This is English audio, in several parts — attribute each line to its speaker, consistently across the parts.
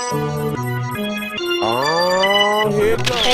Speaker 1: Hey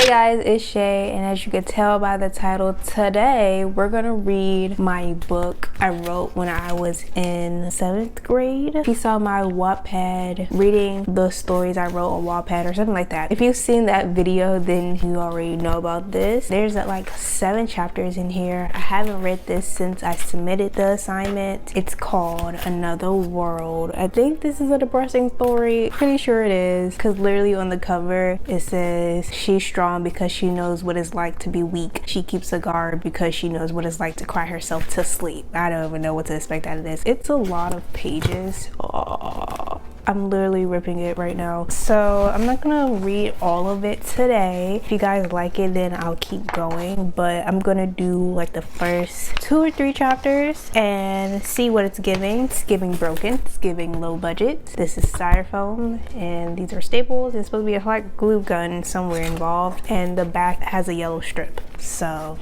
Speaker 1: guys, it's Shay, and as you can tell by the title, today we're gonna read my book I wrote when I was in 7th grade. If you saw my Wattpad, reading the stories I wrote on Wattpad or something like that, if you've seen that video, then you already know about this. There's like 7 chapters in here. I haven't read this since I submitted the assignment. It's called Another World. I think this is a depressing story. Pretty sure it is, because literally on the cover it says she's strong because she knows what it's like to be weak. She keeps a guard because she knows what it's like to cry herself to sleep. I don't even know what to expect out of this. It's a lot of pages. Oh, I'm literally ripping it right now. So I'm not gonna read all of it today. If you guys like it, then I'll keep going. But I'm gonna do like the first 2 or 3 chapters and see what it's giving. It's giving broken. It's giving low budget. This is styrofoam and these are staples. There's supposed to be a hot glue gun somewhere involved, and the back has a yellow strip. So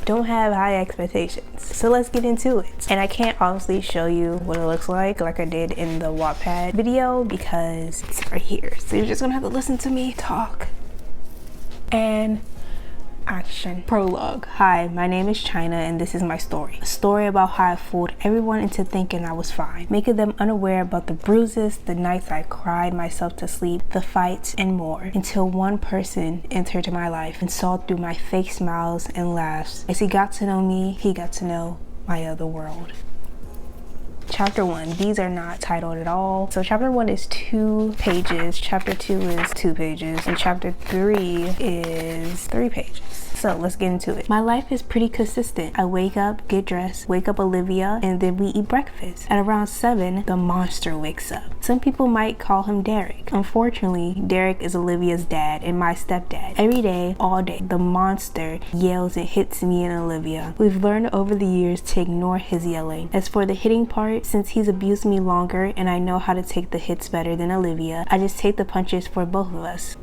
Speaker 1: don't have high expectations. So let's get into it. And I can't obviously show you what it looks like I did in the Wattpad video because it's right here. So you're just gonna have to listen to me talk. And action. Prologue. Hi, my name is China and this is my story. A story about how I fooled everyone into thinking I was fine, making them unaware about the bruises, the nights I cried myself to sleep, the fights, and more, until one person entered my life and saw through my fake smiles and laughs. As he got to know me, he got to know my other world. Chapter 1. These are not titled at all. So chapter 1 is 2 pages, chapter 2 is 2 pages, and chapter 3 is 3 pages. So let's get into it. My life is pretty consistent. I wake up, get dressed, wake up Olivia, and then we eat breakfast. At around 7, the monster wakes up. Some people might call him Derek. Unfortunately, Derek is Olivia's dad and my stepdad. Every day, all day, the monster yells and hits me and Olivia. We've learned over the years to ignore his yelling. As for the hitting part, since he's abused me longer and I know how to take the hits better than Olivia, I just take the punches for both of us.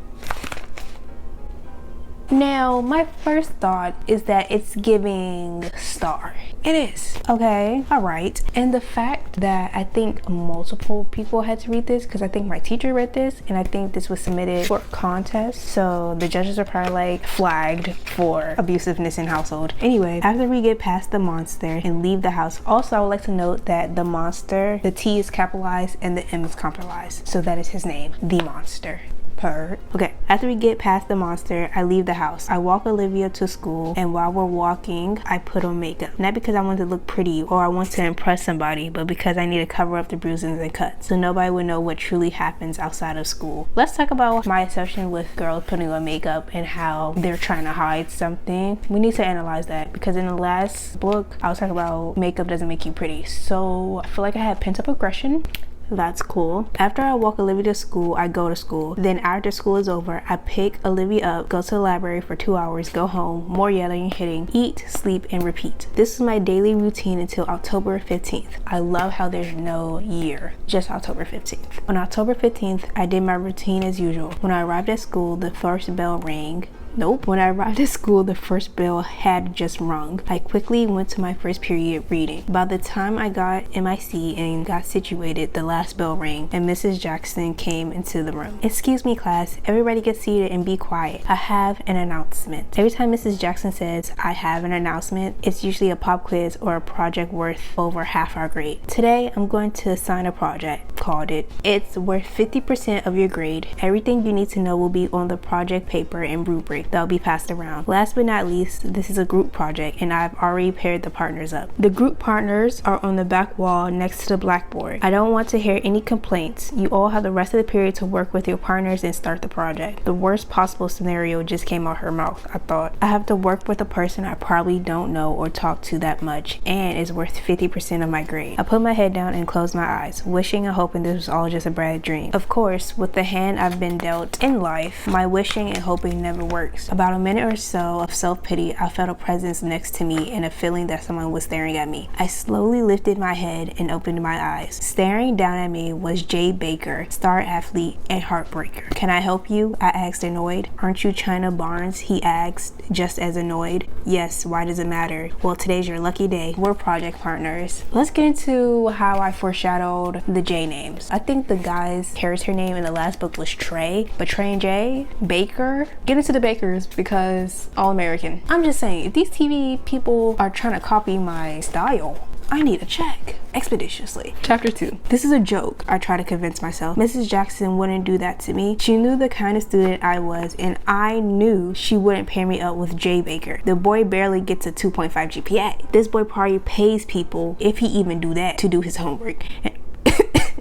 Speaker 1: Now, my first thought is that it's giving star. It is. Okay, all right. And the fact that I think multiple people had to read this, because I think my teacher read this, and I think this was submitted for a contest. So the judges are probably like flagged for abusiveness in household. Anyway, after we get past the monster and leave the house, also I would like to note that the monster, the T is capitalized and the M is capitalized. So that is his name, the monster. Okay, after we get past the monster, I leave the house. I walk Olivia to school, and while we're walking, I put on makeup. Not because I want to look pretty or I want to impress somebody, but because I need to cover up the bruises and cuts so nobody would know what truly happens outside of school. Let's talk about my obsession with girls putting on makeup and how they're trying to hide something. We need to analyze that because in the last book, I was talking about makeup doesn't make you pretty. So I feel like I had pent-up aggression. That's cool. After I walk Olivia to school, I go to school. Then after school is over, I pick Olivia up, go to the library for 2 hours, go home, more yelling and hitting, eat, sleep, and repeat. This is my daily routine until October 15th. I love how there's no year, just October 15th. On October 15th, I did my routine as usual. When I arrived at school, the first bell rang. Nope. When I arrived at school, the first bell had just rung. I quickly went to my first period reading. By the time I got in my seat and got situated, the last bell rang and Mrs. Jackson came into the room. Excuse me, class. Everybody get seated and be quiet. I have an announcement. Every time Mrs. Jackson says, I have an announcement, it's usually a pop quiz or a project worth over half our grade. Today, I'm going to assign a project. Called it. It's worth 50% of your grade. Everything you need to know will be on the project paper and rubric that'll be passed around. Last but not least, this is a group project and I've already paired the partners up. The group partners are on the back wall next to the blackboard. I don't want to hear any complaints. You all have the rest of the period to work with your partners and start the project. The worst possible scenario just came out her mouth. I thought, I have to work with a person I probably don't know or talk to that much and is worth 50% of my grade. I put my head down and closed my eyes, wishing and hoping this was all just a bad dream. Of course, with the hand I've been dealt in life, my wishing and hoping never works. About a minute or so of self-pity, I felt a presence next to me and a feeling that someone was staring at me. I slowly lifted my head and opened my eyes. Staring down at me was Jay Baker, star athlete and heartbreaker. Can I help you? I asked, annoyed. Aren't you China Barnes? He asked, just as annoyed. Yes, why does it matter? Well, today's your lucky day. We're project partners. Let's get into how I foreshadowed the J name. names. I think the guy's character name in the last book was Trey, but Trey and Jay, Baker. Get into the Bakers because all American. I'm just saying, if these TV people are trying to copy my style, I need a check expeditiously. Chapter 2. This is a joke, I try to convince myself. Mrs. Jackson wouldn't do that to me. She knew the kind of student I was, and I knew she wouldn't pair me up with Jay Baker. The boy barely gets a 2.5 GPA. This boy probably pays people, if he even do that, to do his homework. And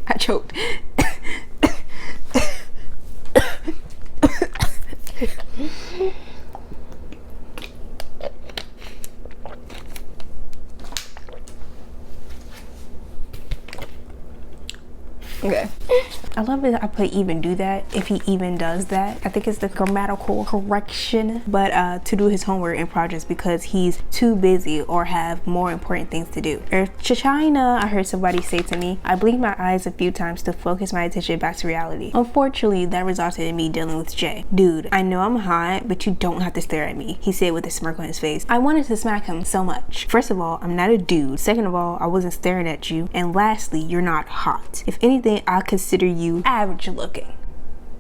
Speaker 1: I choked. Okay. I love that I put even do that, if he even does that. I think it's the grammatical correction, but to do his homework and projects because he's too busy or have more important things to do. Or China, I heard somebody say to me, I blinked my eyes a few times to focus my attention back to reality. Unfortunately, that resulted in me dealing with Jay. Dude, I know I'm hot, but you don't have to stare at me, he said with a smirk on his face. I wanted to smack him so much. First of all, I'm not a dude. Second of all, I wasn't staring at you. And lastly, you're not hot. If anything, I'll consider you average looking.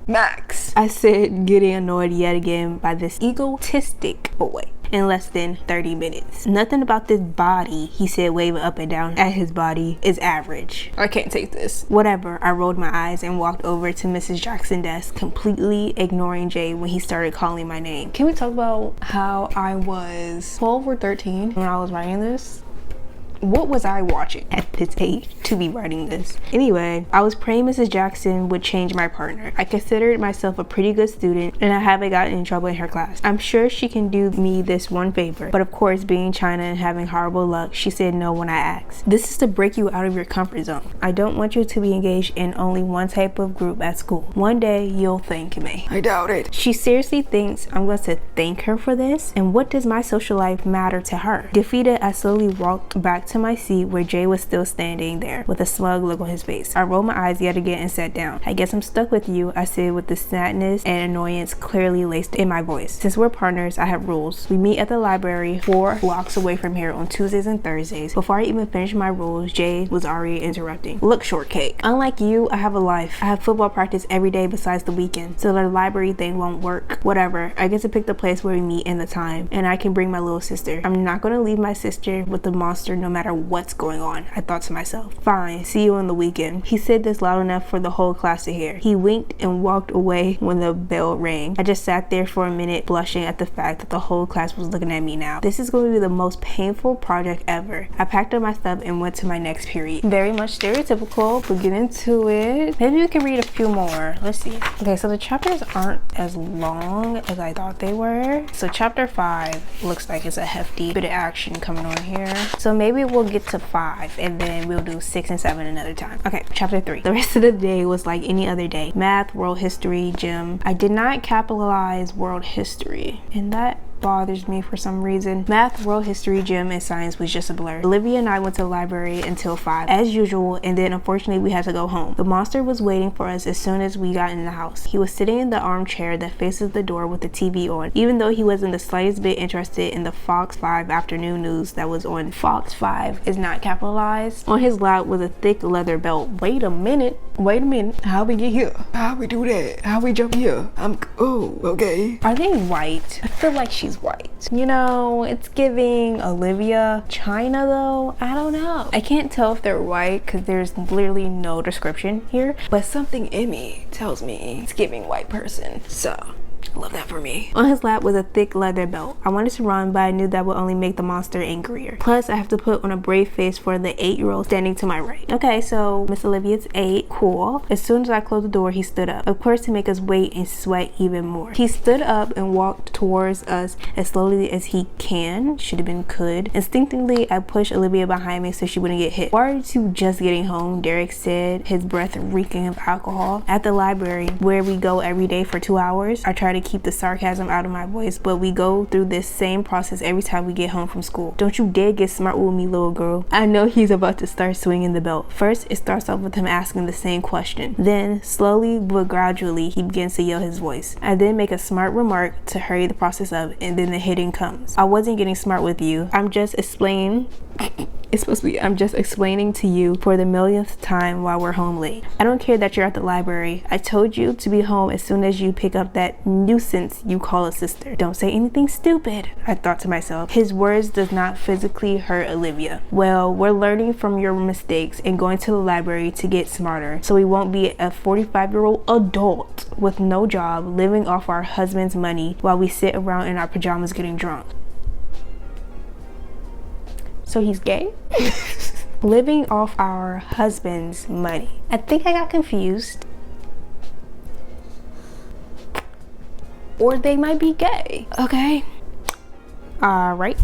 Speaker 1: Max, I said, getting annoyed yet again by this egotistic boy. In less than 30 minutes. Nothing about this body, he said, waving up and down at his body, is average. I can't take this. Whatever, I rolled my eyes and walked over to Mrs. Jackson's desk, completely ignoring Jay when he started calling my name. Can we talk about how I was 12 or 13 when I was writing this? What was I watching at this age to be writing this? Anyway, I was praying Mrs. Jackson would change my partner. I considered myself a pretty good student and I haven't gotten in trouble in her class. I'm sure she can do me this one favor, but of course, being China and having horrible luck, she said no when I asked. This is to break you out of your comfort zone. I don't want you to be engaged in only one type of group at school. One day you'll thank me. I doubt it. She seriously thinks I'm going to thank her for this? And what does my social life matter to her? Defeated, I slowly walked back to my seat where Jay was still standing there with a smug look on his face. I rolled my eyes yet again and sat down. I guess I'm stuck with you, I said with the sadness and annoyance clearly laced in my voice. Since we're partners, I have rules. We meet at the library 4 blocks away from here on Tuesdays and Thursdays. Before I even finished my rules, Jay was already interrupting. Look, shortcake, unlike you, I have a life. I have football practice every day besides the weekend, so the library thing won't work. Whatever, I get to pick the place where we meet and the time, and I can bring my little sister. I'm not gonna leave my sister with the monster no matter what's going on, I thought to myself. Fine, see you on the weekend. He said this loud enough for the whole class to hear. He winked and walked away when the bell rang. I just sat there for a minute, blushing at the fact that the whole class was looking at me now. This is going to be the most painful project ever. I packed up my stuff and went to my next period. Very much stereotypical, but get into it. Maybe we can read a few more. Let's see. Okay, so the chapters aren't as long as I thought they were. So chapter 5 looks like it's a hefty bit of action coming on here. So maybe we'll get to 5 and then we'll do 6 and 7 another time. Okay, chapter 3. The rest of the day was like any other day. Math, world history, gym. I did not capitalize world history, and that bothers me for some reason. Math, world history, gym, and science was just a blur. Olivia and I went to the library until 5 as usual, and then unfortunately we had to go home. The monster was waiting for us as soon as we got in the house. He was sitting in the armchair that faces the door with the TV on, even though he wasn't the slightest bit interested in the Fox 5 afternoon news that was on. Fox 5 is not capitalized. On his lap was a thick leather belt. Wait a minute, how we get here? How we do that? How we jump here? Oh, okay. Are they white? I feel like she's white. You know, it's giving Olivia. China though, I don't know. I can't tell if they're white because there's literally no description here, but something in me tells me it's giving white person. So love that for me. On his lap was a thick leather belt. I wanted to run, but I knew that would only make the monster angrier. Plus, I have to put on a brave face for the 8-year-old standing to my right. Okay, so Miss Olivia's 8. Cool. As soon as I closed the door, he stood up. Of course, to make us wait and sweat even more. He stood up and walked towards us as slowly as he should have been could. Instinctively, I pushed Olivia behind me so she wouldn't get hit. Why are you just getting home? Derek said, his breath reeking of alcohol. At the library, where we go every day for 2 hours, I try to keep the sarcasm out of my voice, but we go through this same process every time we get home from school. Don't you dare get smart with me, little girl. I know he's about to start swinging the belt. First, it starts off with him asking the same question. Then, slowly but gradually, he begins to yell his voice. I then make a smart remark to hurry the process up, and then the hitting comes. I wasn't getting smart with you. I'm just explaining It's supposed to be, I'm just explaining to you for the millionth time why we're home late. I don't care that you're at the library. I told you to be home as soon as you pick up that nuisance you call a sister. Don't say anything stupid, I thought to myself. His words does not physically hurt Olivia. Well, we're learning from your mistakes and going to the library to get smarter, so we won't be a 45-year-old adult with no job living off our husband's money while we sit around in our pajamas getting drunk. So he's gay? Living off our husband's money. I think I got confused. Or they might be gay. Okay. Alright.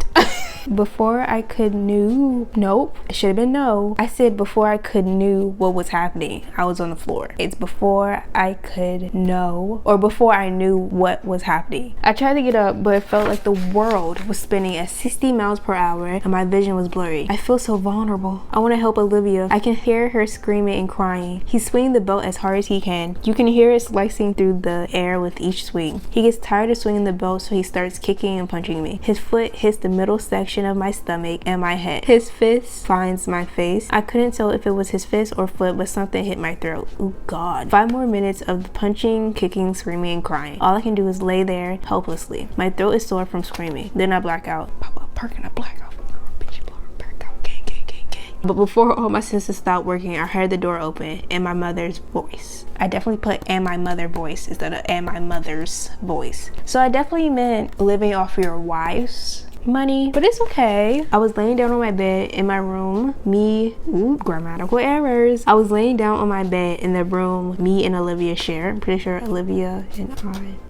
Speaker 1: Before I could nope, it should have been no. I said before I could knew what was happening, I was on the floor. It's before I could know, or before I knew what was happening. I tried to get up, but it felt like the world was spinning at 60 miles per hour and my vision was blurry. I feel so vulnerable. I want to help Olivia. I can hear her screaming and crying. He's swinging the belt as hard as he can. You can hear it slicing through the air with each swing. He gets tired of swinging the belt, so he starts kicking and punching me. His foot hits the middle section of my stomach and my head. His fist finds my face. I couldn't tell if it was his fist or foot, but something hit my throat. Oh God. 5 more minutes of punching, kicking, screaming, and crying. All I can do is lay there helplessly. My throat is sore from screaming. Then I black out. Pop up, perk and I black out. But before all my senses stopped working, I heard the door open and my mother's voice. I definitely put "and my mother" voice instead of "and my mother's voice." So I definitely meant living off your wife's money, but it's okay. I was laying down on my bed in my room. Grammatical errors. I was laying down on my bed in the room me and Olivia share. I'm pretty sure Olivia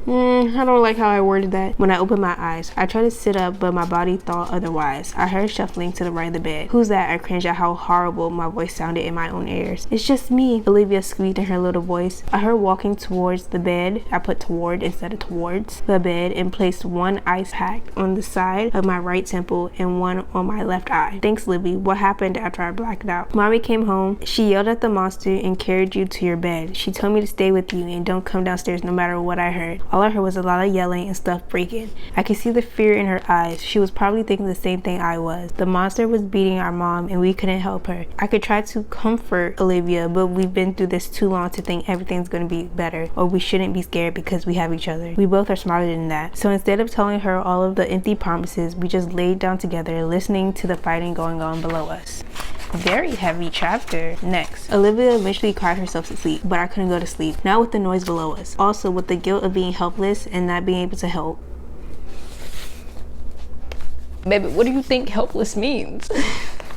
Speaker 1: and I don't like how I worded that. When I opened my eyes, I tried to sit up, but my body thought otherwise. I heard shuffling to the right of the bed. Who's that? I cringed at how horrible my voice sounded in my own ears. It's just me, Olivia squeaked in her little voice. I heard walking towards the bed. I put toward instead of towards the bed and placed one ice pack on the side of my right temple and one on my left eye. Thanks, Libby. What happened after I blacked out? Mommy came home. She yelled at the monster and carried you to your bed. She told me to stay with you and don't come downstairs no matter what I heard. All I heard was a lot of yelling and stuff breaking. I could see the fear in her eyes. She was probably thinking the same thing I was. The monster was beating our mom and we couldn't help her. I could try to comfort Olivia, but we've been through this too long to think everything's gonna be better, or we shouldn't be scared because we have each other. We both are smarter than that. So instead of telling her all of the empty promises, we just laid down together listening to the fighting going on below us. Very heavy chapter. Next, Olivia eventually cried herself to sleep, but I couldn't go to sleep, not with the noise below us, also with the guilt of being helpless and not being able to help. Baby, what do you think helpless means?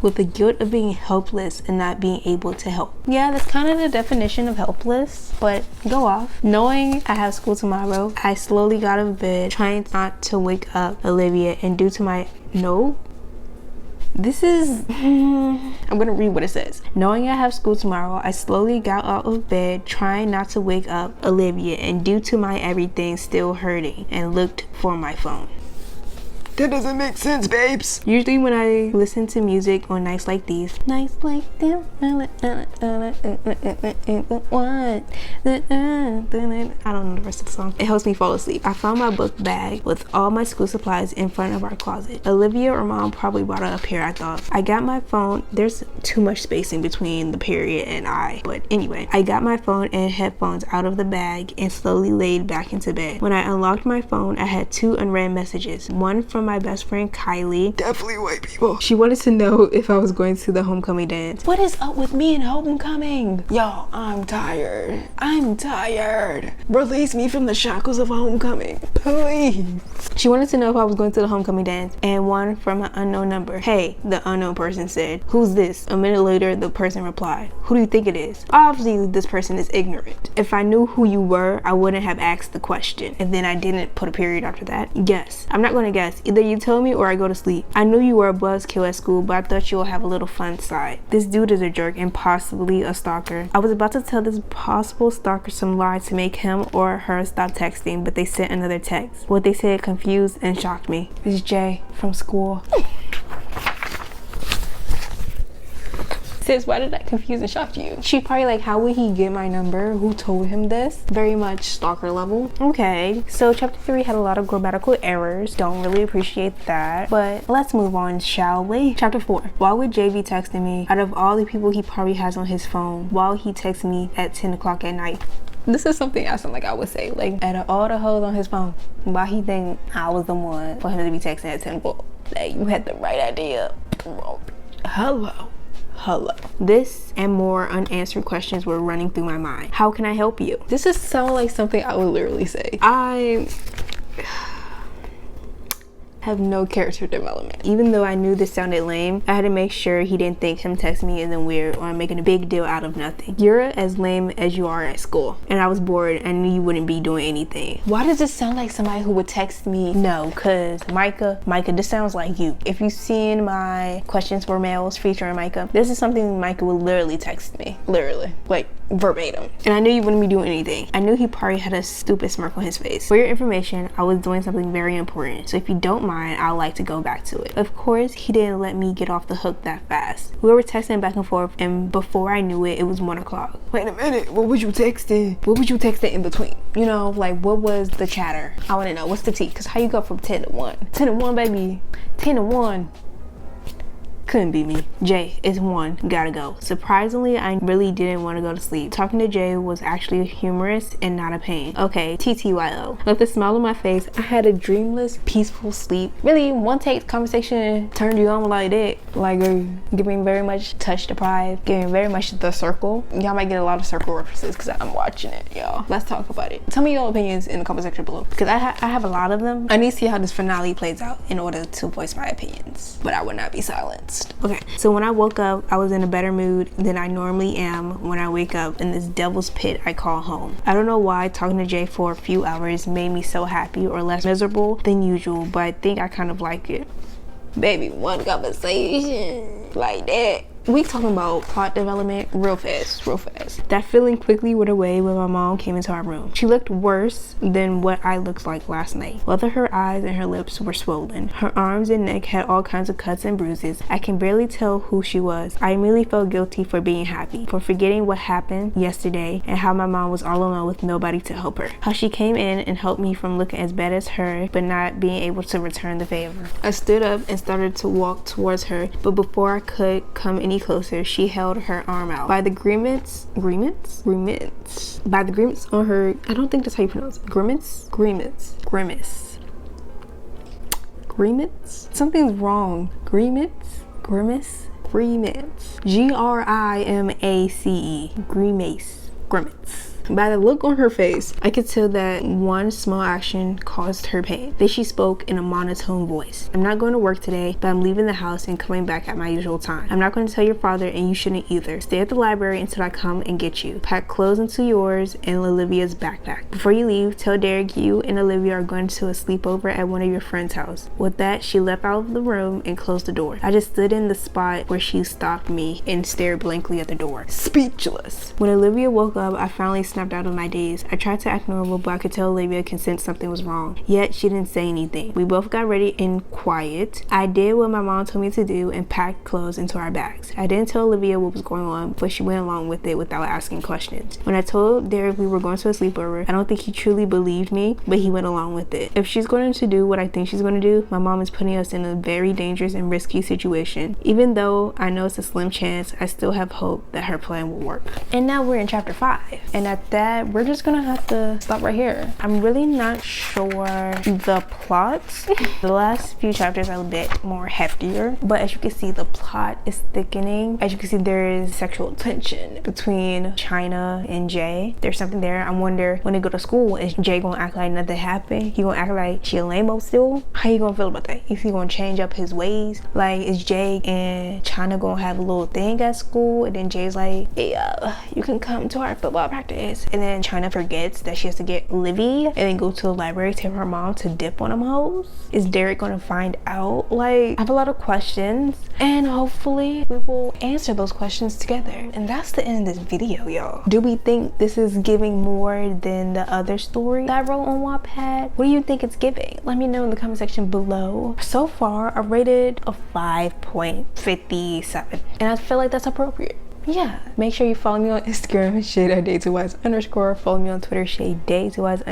Speaker 1: With the guilt of being helpless and not being able to help. Yeah, that's kind of the definition of helpless, but go off. Knowing I have school tomorrow, I slowly got out of bed, trying not to wake up Olivia, and due to my I'm gonna read what it says. Knowing I have school tomorrow, I slowly got out of bed, trying not to wake up Olivia, and due to my everything still hurting, and looked for my phone. That doesn't make sense, babes. Usually when I listen to music on nights like these, nights like this, I don't know the rest of the song. It helps me fall asleep. I found my book bag with all my school supplies in front of our closet. Olivia or mom probably brought it up here, I thought. I got my phone. There's too much spacing between the period and I. But anyway, I got my phone and headphones out of the bag and slowly laid back into bed. When I unlocked my phone, I had 2 unread messages. One from my best friend Kylie, definitely white people. She wanted to know if I was going to the homecoming dance. What is up with me and homecoming? Yo, I'm tired. Release me from the shackles of homecoming, please. She wanted to know if I was going to the homecoming dance, and one from an unknown number. Hey, the unknown person said, who's this? A minute later, the person replied, who do you think it is? Obviously, this person is ignorant. If I knew who you were, I wouldn't have asked the question. And then I didn't put a period after that. Guess. I'm not gonna guess. Either you tell me or I go to sleep. I knew you were a buzzkill at school, but I thought you would have a little fun side. This dude is a jerk and possibly a stalker. I was about to tell this possible stalker some lies to make him or her stop texting, but they sent another text. What they said confused and shocked me. It's Jay from school. Sis, why did that confuse and shock you? She probably like, how would he get my number? Who told him this? Very much stalker level. Okay, so chapter 3 had a lot of grammatical errors. Don't really appreciate that, but let's move on, shall we? Chapter 4. Why would Jay be texting me? Out of all the people he probably has on his phone, why would he text me at 10 o'clock at night? This is something I sound like I would say, like, out of all the hoes on his phone, why he think I was the one for him to be texting at 10 o'clock? Like, you had the right idea. Hello. This and more unanswered questions were running through my mind. How can I help you? This is sound like something I would literally say. I have no character development. Even though I knew this sounded lame, I had to make sure he didn't think him texting me isn't weird or I'm making a big deal out of nothing. You're as lame as you are at school, and I was bored. I knew you wouldn't be doing anything. Why does this sound like somebody who would text me? No, cause Micah, this sounds like you. If you've seen my questions for males featuring Micah, this is something Micah would literally text me. Literally, like verbatim. And I knew you wouldn't be doing anything. I knew he probably had a stupid smirk on his face. For your information, I was doing something very important, so if you don't mind, I'd like to go back to it. Of course, he didn't let me get off the hook that fast. We were texting back and forth, and before I knew it, it was 1 o'clock. Wait a minute, what was you texting? What was you texting in between? You know, like, what was the chatter? I want to know, what's the tea? Because how you go from 10 to 1? 10 to 1, baby. 10 to 1. Couldn't be me. Jay, it's 1, gotta go. Surprisingly, I really didn't want to go to sleep. Talking to Jay was actually humorous and not a pain. Okay, TTYO. With a smile on my face, I had a dreamless, peaceful sleep. Really, one take conversation turned you on like that. Like, giving very much touch deprived, giving very much The Circle. Y'all might get a lot of Circle references because I'm watching it, y'all. Let's talk about it. Tell me your opinions in the comment section below, because I have a lot of them. I need to see how this finale plays out in order to voice my opinions, but I would not be silenced. Okay, so when I woke up, I was in a better mood than I normally am when I wake up in this devil's pit I call home. I don't know why talking to Jay for a few hours made me so happy or less miserable than usual, but I think I kind of like it. Baby, one conversation like that. We talking about plot development real fast. That feeling quickly went away when my mom came into our room. She looked worse than what I looked like last night. Both of her eyes and her lips were swollen. Her arms and neck had all kinds of cuts and bruises. I can barely tell who she was. I immediately felt guilty for being happy, for forgetting what happened yesterday and how my mom was all alone with nobody to help her. How she came in and helped me from looking as bad as her, but not being able to return the favor. I stood up and started to walk towards her, but before I could come any closer, she held her arm out. By the grimace on her, I don't think that's how you pronounce it. Grimace? Something's wrong. Grimace. Grimace. By the look on her face, I could tell that one small action caused her pain. Then she spoke in a monotone voice. I'm not going to work today, but I'm leaving the house and coming back at my usual time. I'm not going to tell your father, and you shouldn't either. Stay at the library until I come and get you. Pack clothes into yours and Olivia's backpack. Before you leave, tell Derek you and Olivia are going to a sleepover at one of your friends' house. With that, she left out of the room and closed the door. I just stood in the spot where she stopped me and stared blankly at the door, speechless. When Olivia woke up, I finally snapped out of my daze. I tried to act normal, but I could tell Olivia could sense something was wrong. Yet she didn't say anything. We both got ready in quiet. I did what my mom told me to do and packed clothes into our bags. I didn't tell Olivia what was going on, but she went along with it without asking questions. When I told Derek we were going to a sleepover, I don't think he truly believed me, but he went along with it. If she's going to do what I think she's going to do, my mom is putting us in a very dangerous and risky situation. Even though I know it's a slim chance, I still have hope that her plan will work. And now we're in chapter 5, and at that, we're just gonna have to stop right here. I'm really not sure the plot. The last few chapters are a bit more heftier, but as you can see, the plot is thickening. As you can see, there is sexual tension between China and Jay. There's something there. I wonder when they go to school, is Jay gonna act like nothing happened? He gonna act like she a lame-o still? How you gonna feel about that? Is he gonna change up his ways? Like, is Jay and China gonna have a little thing at school, and then Jay's like, hey, you can come to our football practice, and then China forgets that she has to get Livy and then go to the library to her mom to dip on them hoes? Is Derek gonna find out? Like, I have a lot of questions, and hopefully we will answer those questions together. And that's the end of this video, y'all. Do we think this is giving more than the other story that I wrote on Wattpad? What do you think it's giving? Let me know in the comment section below. So far, I rated a 5.57, and I feel like that's appropriate. yeah, make sure you follow me on Instagram, Shay.Day2Wise_. Follow me on Twitter, Shay_Day2Wise_.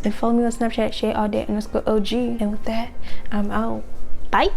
Speaker 1: And follow me on Snapchat, Shay_All_Day_OG. And with that, I'm out. Bye.